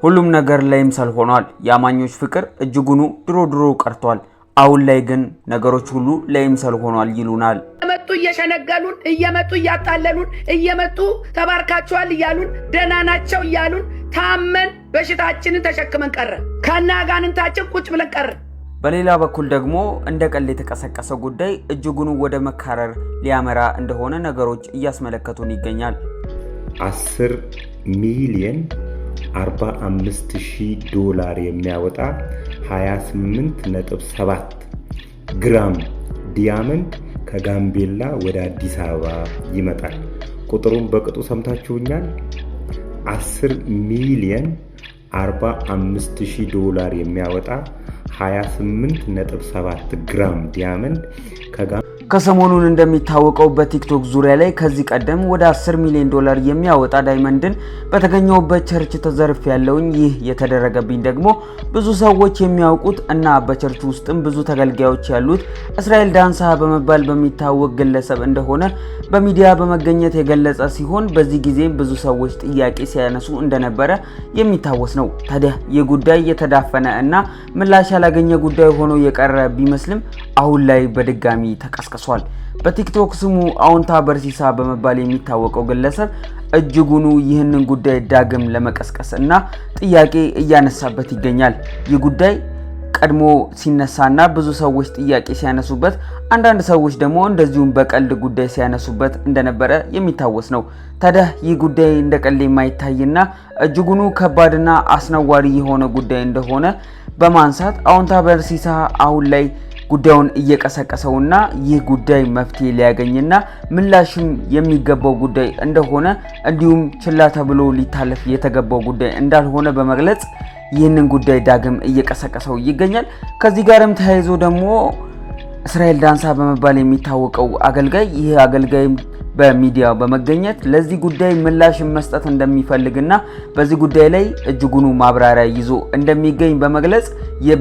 ሁሉም ነገር ላይምሰል ሆኗል። ያማኞች ፍቅር እጅጉኑ ድሮ ቀርቷል። አሁን ላይ ግን ነገሮች ሁሉ ላይምሰል ሆኗል ይሉናል። እየመጡ እየሸነገሉን፣ እየመጡ እያጣለሉን፣ እየመጡ ተባርካቸዋል እያሉን፣ ደህና ናቸው እያሉን ታመን በሽታችንን ተሸክመን ቀረ። ከናጋንንታችን ቁጭ ብለን ቀረ። በሌላ በኩል ደግሞ እንደ ቀል የተቀሰቀሰው ጉዳይ እጅጉኑ ወደ መካረር ሊያመራ እንደሆነ ነገሮች እያስመለከቱን ይገኛል። 10 ሚሊዮን 45,000 ዶላር የሚያወጣ 28.7 ግራም ዲያመንድ ከጋምቤላ ወደ አዲስ አበባ ይመጣል። ቁጥሩን በቅጡ ሰምታችሁኛል። 10 ሚሊዮን 45,000 ዶላር የሚያወጣ 28.7 ግራም ዲያመንድ ከሰሞኑን እንደሚታወቀው በቲክቶክ ዙሪያ ላይ ከዚህ ቀደም ወደ 10 ሚሊዮን ዶላር የሚያወጣ ዳይመንድን በተገኘውበት ቸርች ተዘርፍ ያለውኝ። ይህ የተደረገብኝ ደግሞ ብዙ ሰዎች የሚያውቁት እና በቸርች ውስጥም ብዙ ተገልጋዮች ያሉት እስራኤል ዳንሳ በመባል በሚታወቅ ግለሰብ እንደሆነ በሚዲያ በመገኘት የገለጸ ሲሆን በዚህ ጊዜ ብዙ ሰዎች ጥያቄ ሲያነሱ እንደነበረ የሚታወስ ነው። ታዲያ ይህ ጉዳይ የተዳፈነ እና ምላሽ ያላገኘ ጉዳይ ሆኖ የቀረ ቢመስልም አሁን ላይ በድጋሚ ተቀስቅሷል። በቲክቶክ ስሙ አውንታ በርሲሳ በመባል የሚታወቀው ግለሰብ እጅጉኑ ይህንን ጉዳይ ዳግም ለመቀስቀስ እና ጥያቄ እያነሳበት ይገኛል። ይህ ጉዳይ ቀድሞ ሲነሳና ብዙ ሰዎች ጥያቄ ሲያነሱበት፣ አንዳንድ ሰዎች ደግሞ እንደዚሁም በቀልድ ጉዳይ ሲያነሱበት እንደነበረ የሚታወስ ነው። ታዲያ ይህ ጉዳይ እንደ ቀልድ የማይታይና እጅጉኑ ከባድና አስነዋሪ የሆነ ጉዳይ እንደሆነ በማንሳት አውንታ በርሲሳ አሁን ላይ ጉዳዩን እየቀሰቀሰውና ይህ ጉዳይ መፍትሄ ሊያገኝና ምላሽም የሚገባው ጉዳይ እንደሆነ እንዲሁም ችላ ተብሎ ሊታለፍ የተገባው ጉዳይ እንዳልሆነ በመግለጽ ይህንን ጉዳይ ዳግም እየቀሰቀሰው ይገኛል። ከዚህ ጋርም ተያይዞ ደግሞ እስራኤል ዳንሳ በመባል የሚታወቀው አገልጋይ ይህ አገልጋይም በሚዲያ በመገኘት ለዚህ ጉዳይ ምላሽ መስጠት እንደሚፈልግና በዚህ ጉዳይ ላይ እጅጉኑ ማብራሪያ ይዞ እንደሚገኝ በመግለጽ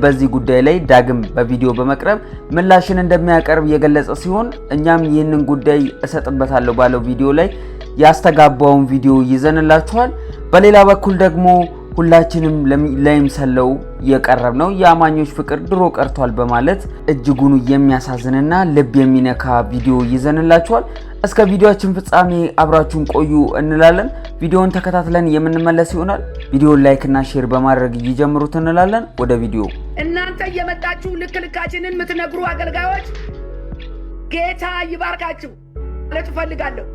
በዚህ ጉዳይ ላይ ዳግም በቪዲዮ በመቅረብ ምላሽን እንደሚያቀርብ የገለጸ ሲሆን እኛም ይህንን ጉዳይ እሰጥበታለሁ ባለው ቪዲዮ ላይ ያስተጋባውን ቪዲዮ ይዘንላችኋል። በሌላ በኩል ደግሞ ሁላችንም ላይምሰለው የቀረብ ነው የአማኞች ፍቅር ድሮ ቀርቷል በማለት እጅጉኑ የሚያሳዝንና ልብ የሚነካ ቪዲዮ ይዘንላችኋል። እስከ ቪዲዮአችን ፍጻሜ አብራችሁን ቆዩ እንላለን። ቪዲዮውን ተከታትለን የምንመለስ ይሆናል። ቪዲዮውን ላይክ እና ሼር በማድረግ ይጀምሩት እንላለን። ወደ ቪዲዮ። እናንተ እየመጣችሁ ልክልካችንን የምትነግሩ አገልጋዮች ጌታ ይባርካችሁ ማለት እፈልጋለሁ።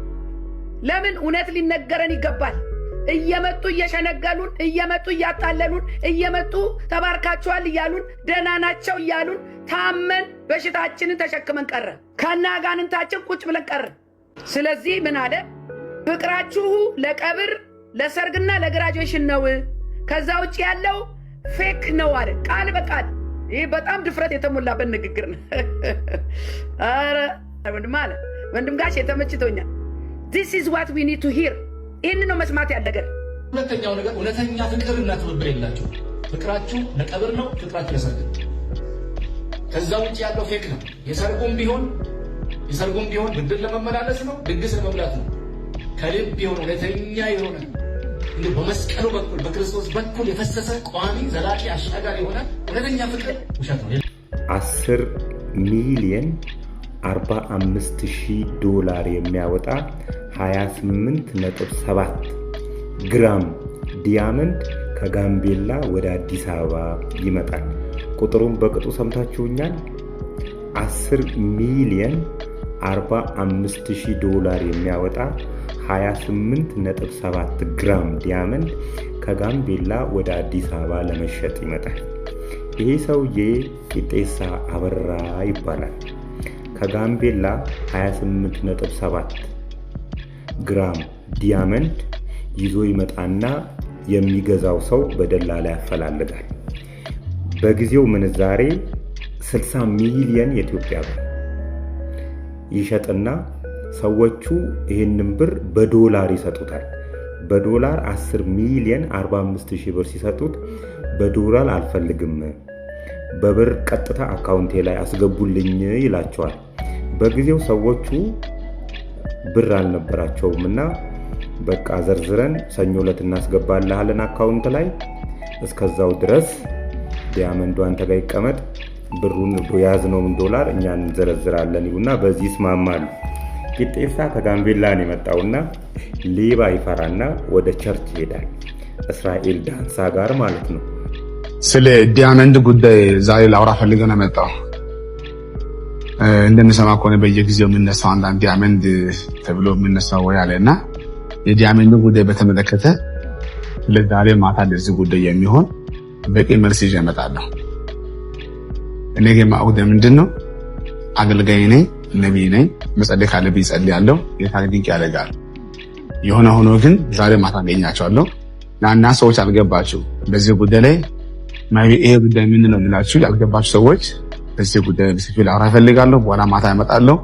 ለምን እውነት ሊነገረን ይገባል። እየመጡ እየሸነገሉን፣ እየመጡ እያጣለሉን፣ እየመጡ ተባርካቸዋል እያሉን፣ ደህና ናቸው እያሉን ታመን በሽታችንን ተሸክመን ቀረ። ከናጋንንታችን ቁጭ ብለን ቀረ። ስለዚህ ምን አለ? ፍቅራችሁ ለቀብር ለሰርግና ለግራጁዌሽን ነው። ከዛ ውጭ ያለው ፌክ ነው አለ ቃል በቃል። ይህ በጣም ድፍረት የተሞላበት ንግግር ነው። አረ ወንድም አለ ወንድም ጋሽ የተመችቶኛል። This is what we need to hear። ይህን ነው መስማት ያለገን። ሁለተኛው ነገር እውነተኛ ፍቅርና ትብብር የላችሁ። ፍቅራችሁ ለቀብር ነው፣ ፍቅራችሁ ለሰርግ ነው። ከዛ ውጭ ያለው ፌክ ነው። የሰርጉም ቢሆን ብድር ለመመላለስ ነው፣ ድግስ ለመብላት ነው። ከልብ የሆነ እውነተኛ የሆነ እንደ በመስቀሉ በኩል በክርስቶስ በኩል የፈሰሰ ቋሚ ዘላቂ አሻጋሪ የሆነ እውነተኛ ፍቅር ውሸት ነው። 10 ሚሊዮን 45,000 ዶላር የሚያወጣ 28.7 ግራም ዲያመንድ ከጋምቤላ ወደ አዲስ አበባ ይመጣል። ቁጥሩን በቅጡ ሰምታችሁኛል። 10 ሚሊዮን 45,000 ዶላር የሚያወጣ 28.7 ግራም ዲያመንድ ከጋምቤላ ወደ አዲስ አበባ ለመሸጥ ይመጣል። ይሄ ሰውዬ ቂጤሳ አበራ ይባላል። ከጋምቤላ 28.7 ግራም ዲያመንድ ይዞ ይመጣና የሚገዛው ሰው በደላላ ያፈላልጋል። በጊዜው ምንዛሬ 60 ሚሊዮን የኢትዮጵያ ብር ይሸጥና ሰዎቹ ይህንን ብር በዶላር ይሰጡታል። በዶላር 10 ሚሊዮን 45,000 ብር ሲሰጡት በዶላር አልፈልግም፣ በብር ቀጥታ አካውንቴ ላይ አስገቡልኝ ይላቸዋል። በጊዜው ሰዎቹ ብር አልነበራቸውምና በቃ ዘርዝረን ሰኞ ዕለት እናስገባልሃለን አካውንት ላይ እስከዛው ድረስ ዲያመንዱ አንተ ጋር ይቀመጥ፣ ብሩን ያዝነውም ዶላር እኛ እንዘረዝራለን ይሉና በዚህ ይስማማሉ። ቂጤሳ ከጋምቤላ ነው የመጣውና ሌባ ይፈራና ወደ ቸርች ይሄዳል። እስራኤል ዳንሳ ጋር ማለት ነው። ስለ ዲያመንድ ጉዳይ ዛሬ ላውራ ፈልገን መጣው። እንደምሰማ ከሆነ በየጊዜው የምነሳው አንዳንድ ዲያመንድ ተብሎ የምነሳው ወይ አለና የዲያመንድ ጉዳይ በተመለከተ ለዛሬ ማታ ለዚህ ጉዳይ የሚሆን በቂ መልስ ይዤ እመጣለሁ። እኔ የማውቀው ምንድነው አገልጋይ ነኝ፣ ነብይ ነኝ፣ መጸለይ ካለብኝ እጸልያለሁ፣ የታሪክ ያደርጋል። የሆነ ሆኖ ግን ዛሬ ማታ አገኛቸዋለሁ እና ሰዎች አልገባችሁ በዚህ ጉዳይ ላይ ይሄ ጉዳይ ምን ነው ብላችሁ ያልገባችሁ ሰዎች በዚህ ጉዳይ በሰፊው ላውራ እፈልጋለሁ። በኋላ ማታ እመጣለሁ።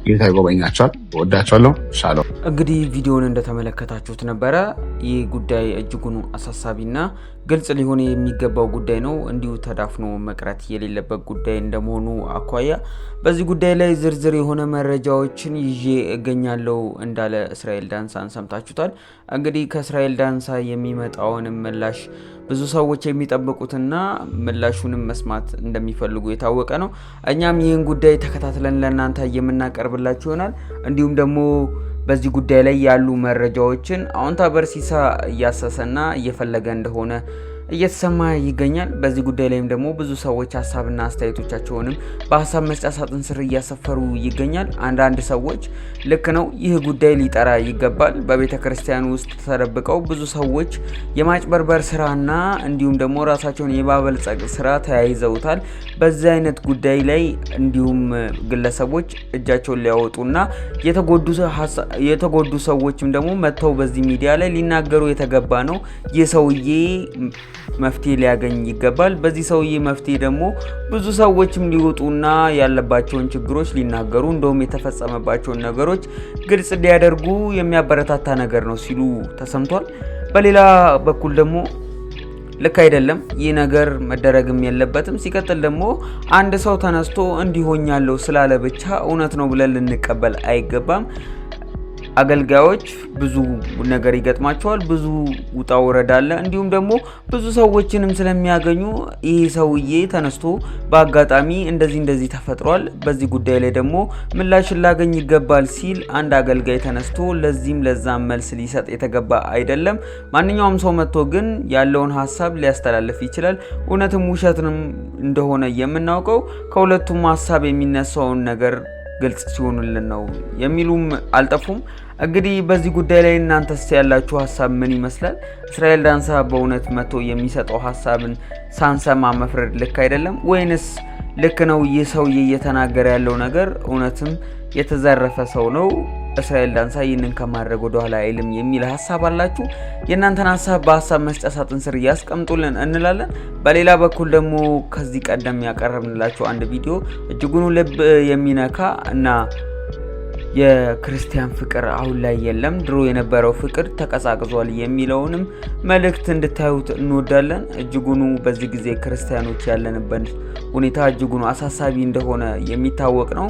ጌታ ይጎበኛችኋል። ወዳችኋለሁ። ሻሎም። እንግዲህ ቪዲዮውን እንደተመለከታችሁት ነበረ። ይህ ጉዳይ እጅጉን አሳሳቢና ግልጽ ሊሆን የሚገባው ጉዳይ ነው። እንዲሁ ተዳፍኖ መቅረት የሌለበት ጉዳይ እንደመሆኑ አኳያ በዚህ ጉዳይ ላይ ዝርዝር የሆነ መረጃዎችን ይዤ እገኛለሁ እንዳለ እስራኤል ዳንሳን ሰምታችሁታል። እንግዲህ ከእስራኤል ዳንሳ የሚመጣውን ምላሽ ብዙ ሰዎች የሚጠብቁትና ምላሹንም መስማት እንደሚፈልጉ የታወቀ ነው። እኛም ይህን ጉዳይ ተከታትለን ለእናንተ የምናቀርብላችሁ ይሆናል። እንዲሁም ደግሞ በዚህ ጉዳይ ላይ ያሉ መረጃዎችን አዎንታ በርሲሳ እያሰሰና እየፈለገ እንደሆነ እየተሰማ ይገኛል። በዚህ ጉዳይ ላይም ደግሞ ብዙ ሰዎች ሀሳብና አስተያየቶቻቸውንም በሀሳብ መስጫ ሳጥን ስር እያሰፈሩ ይገኛል። አንዳንድ ሰዎች ልክ ነው፣ ይህ ጉዳይ ሊጠራ ይገባል። በቤተ ክርስቲያን ውስጥ ተደብቀው ብዙ ሰዎች የማጭበርበር ስራና እንዲሁም ደግሞ ራሳቸውን የማበልጸግ ስራ ተያይዘውታል። በዚህ አይነት ጉዳይ ላይ እንዲሁም ግለሰቦች እጃቸውን ሊያወጡና የተጎዱ ሰዎችም ደግሞ መጥተው በዚህ ሚዲያ ላይ ሊናገሩ የተገባ ነው። ይህ ሰውዬ መፍትሄ ሊያገኝ ይገባል። በዚህ ሰውዬ መፍትሄ ደግሞ ብዙ ሰዎችም ሊወጡና ያለባቸውን ችግሮች ሊናገሩ እንደውም የተፈጸመባቸውን ነገሮች ግልጽ ሊያደርጉ የሚያበረታታ ነገር ነው ሲሉ ተሰምቷል። በሌላ በኩል ደግሞ ልክ አይደለም፣ ይህ ነገር መደረግም የለበትም። ሲቀጥል ደግሞ አንድ ሰው ተነስቶ እንዲሆኛለሁ ስላለ ብቻ እውነት ነው ብለን ልንቀበል አይገባም። አገልጋዮች ብዙ ነገር ይገጥማቸዋል፣ ብዙ ውጣ ውረድ አለ። እንዲሁም ደግሞ ብዙ ሰዎችንም ስለሚያገኙ ይህ ሰውዬ ተነስቶ በአጋጣሚ እንደዚህ ተፈጥሯል፣ በዚህ ጉዳይ ላይ ደግሞ ምላሽ ላገኝ ይገባል ሲል አንድ አገልጋይ ተነስቶ ለዚህም ለዛም መልስ ሊሰጥ የተገባ አይደለም። ማንኛውም ሰው መጥቶ ግን ያለውን ሀሳብ ሊያስተላልፍ ይችላል። እውነትም ውሸትንም እንደሆነ የምናውቀው ከሁለቱም ሀሳብ የሚነሳውን ነገር ግልጽ ሲሆኑልን ነው የሚሉም አልጠፉም። እንግዲህ በዚህ ጉዳይ ላይ እናንተስ ያላችሁ ሀሳብ ምን ይመስላል? እስራኤል ዳንሳ በእውነት መጥቶ የሚሰጠው ሀሳብን ሳንሰማ መፍረድ ልክ አይደለም ወይንስ ልክ ነው? ይህ ሰውዬ እየተናገረ ያለው ነገር እውነትም የተዘረፈ ሰው ነው፣ እስራኤል ዳንሳ ይህንን ከማድረግ ወደ ኋላ አይልም የሚል ሀሳብ አላችሁ? የእናንተን ሀሳብ በሀሳብ መስጫ ሳጥን ስር ያስቀምጡልን እንላለን። በሌላ በኩል ደግሞ ከዚህ ቀደም ያቀረብንላችሁ አንድ ቪዲዮ እጅጉን ልብ የሚነካ እና የክርስቲያን ፍቅር አሁን ላይ የለም፣ ድሮ የነበረው ፍቅር ተቀዛቅዟል የሚለውንም መልእክት እንድታዩት እንወዳለን። እጅጉኑ በዚህ ጊዜ ክርስቲያኖች ያለንበት ሁኔታ እጅጉኑ አሳሳቢ እንደሆነ የሚታወቅ ነው።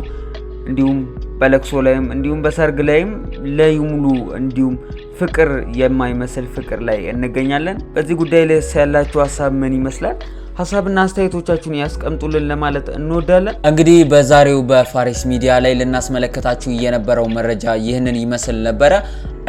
እንዲሁም በለቅሶ ላይም እንዲሁም በሰርግ ላይም ለይሙሉ እንዲሁም ፍቅር የማይመስል ፍቅር ላይ እንገኛለን። በዚህ ጉዳይ ላይ ያላችሁ ሀሳብ ምን ይመስላል? ሀሳብና አስተያየቶቻችሁን ያስቀምጡልን ለማለት እንወዳለን። እንግዲህ በዛሬው በፋሪስ ሚዲያ ላይ ልናስመለከታችሁ የነበረው መረጃ ይህንን ይመስል ነበረ።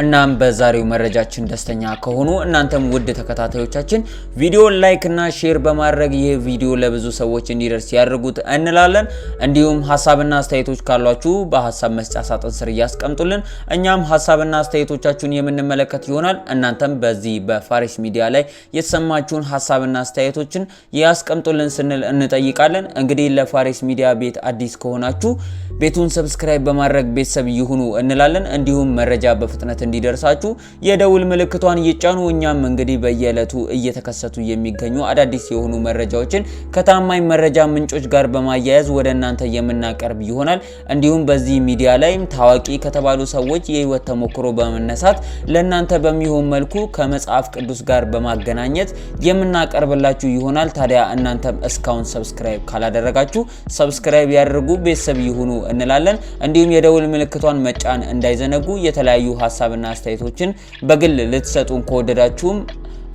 እናም በዛሬው መረጃችን ደስተኛ ከሆኑ እናንተም ውድ ተከታታዮቻችን ቪዲዮ ላይክ እና ሼር በማድረግ ይህ ቪዲዮ ለብዙ ሰዎች እንዲደርስ ያድርጉት እንላለን። እንዲሁም ሀሳብና አስተያየቶች ካሏችሁ በሀሳብ መስጫ ሳጥን ስር ያስቀምጡልን። እኛም ሀሳብና አስተያየቶቻችሁን የምንመለከት ይሆናል። እናንተም በዚህ በፋሪስ ሚዲያ ላይ የተሰማችሁን ሀሳብና አስተያየቶችን ያስቀምጡልን ስንል እንጠይቃለን። እንግዲህ ለፋሪስ ሚዲያ ቤት አዲስ ከሆናችሁ ቤቱን ሰብስክራይብ በማድረግ ቤተሰብ ይሁኑ እንላለን። እንዲሁም መረጃ በፍጥነት እንዲደርሳችሁ የደውል ምልክቷን ይጫኑ። እኛም እንግዲህ በየዕለቱ እየተከሰቱ የሚገኙ አዳዲስ የሆኑ መረጃዎችን ከታማኝ መረጃ ምንጮች ጋር በማያያዝ ወደ እናንተ የምናቀርብ ይሆናል። እንዲሁም በዚህ ሚዲያ ላይ ታዋቂ ከተባሉ ሰዎች የህይወት ተሞክሮ በመነሳት ለእናንተ በሚሆን መልኩ ከመጽሐፍ ቅዱስ ጋር በማገናኘት የምናቀርብላችሁ ይሆናል። ታዲያ እናንተም እስካሁን ሰብስክራይብ ካላደረጋችሁ ሰብስክራይብ ያድርጉ፣ ቤተሰብ ይሁኑ እንላለን። እንዲሁም የደውል ምልክቷን መጫን እንዳይዘነጉ። የተለያዩ ሀሳብና አስተያየቶችን በግል ልትሰጡን ከወደዳችሁም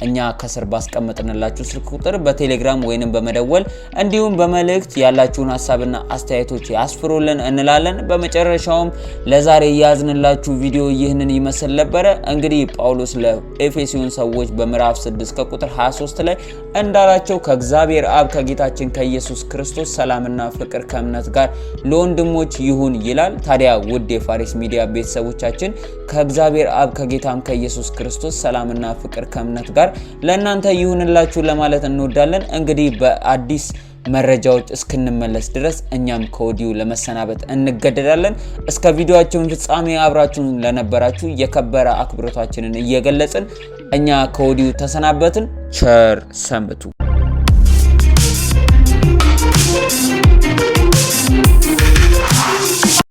እኛ ከስር ባስቀመጥንላችሁ ስልክ ቁጥር በቴሌግራም ወይንም በመደወል እንዲሁም በመልእክት ያላችሁን ሐሳብና አስተያየቶች ያስፍሩልን እንላለን። በመጨረሻውም ለዛሬ ያዝንላችሁ ቪዲዮ ይህንን ይመስል ነበር። እንግዲህ ጳውሎስ ለኤፌሶን ሰዎች በምዕራፍ 6 ከቁጥር 23 ላይ እንዳላቸው ከእግዚአብሔር አብ ከጌታችን ከኢየሱስ ክርስቶስ ሰላምና ፍቅር ከእምነት ጋር ለወንድሞች ይሁን ይላል። ታዲያ ውድ የፋሪስ ሚዲያ ቤተሰቦቻችን ከእግዚአብሔር አብ ከጌታም ከኢየሱስ ክርስቶስ ሰላምና ፍቅር ከእምነት ጋር ለእናንተ ይሁንላችሁ ለማለት እንወዳለን። እንግዲህ በአዲስ መረጃዎች እስክንመለስ ድረስ እኛም ከወዲሁ ለመሰናበት እንገደዳለን። እስከ ቪዲዮአችን ፍጻሜ አብራችሁን ለነበራችሁ የከበረ አክብሮታችንን እየገለጽን እኛ ከወዲሁ ተሰናበትን። ቸር ሰንብቱ።